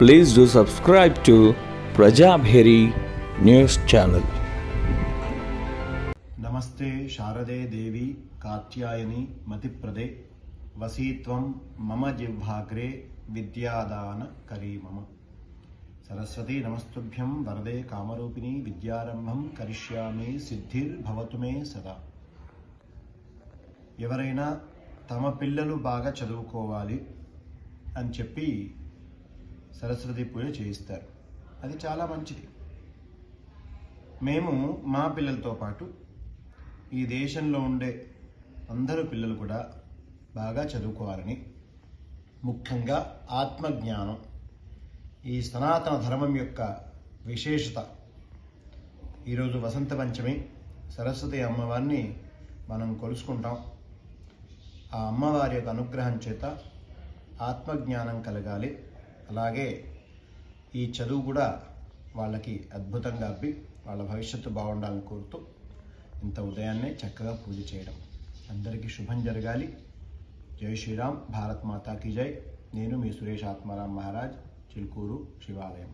Please do subscribe to Prajabheri News Channel. नमस्ते शारदे देवी कात्यायनी मतिप्रदे वसीत्वं मम जिह्वाग्रे विद्यादान करी मम सरस्वती नमस्तुभ्यं वरदे कामरूपिणी विद्यारंभं करिष्यामि सिद्धिर्भवतु मे सदा। ఎవరైనా తమ పిల్లలు బాగా చదువుకోవాలి అని చెప్పి సరస్వతి పూజ చేయిస్తారు. అది చాలా మంచిది. మేము మా పిల్లలతో పాటు ఈ దేశంలో ఉండే అందరూ పిల్లలు కూడా బాగా చదువుకోవాలని, ముఖ్యంగా ఆత్మజ్ఞానం, ఈ సనాతన ధర్మం యొక్క విశేషత. ఈరోజు వసంత పంచమి, సరస్వతి అమ్మవారిని మనం కొలుసుకుంటాం. ఆ అమ్మవారి యొక్క అనుగ్రహం చేత ఆత్మజ్ఞానం కలగాలి, అలాగే ఈ చదువు కూడా వాళ్ళకి అద్భుతంగా అబ్బి వాళ్ళ భవిష్యత్తు బాగుండాలని కోరుతూ ఇంత ఉదయాన్నే చక్కగా పూజ చేయడం. అందరికీ శుభం జరగాలి. జై శ్రీరామ్, భారత్ మాతా కీ జై. నేను మీ సురేష్ ఆత్మారాం మహారాజ్, చిలుకూరు శివాలయం.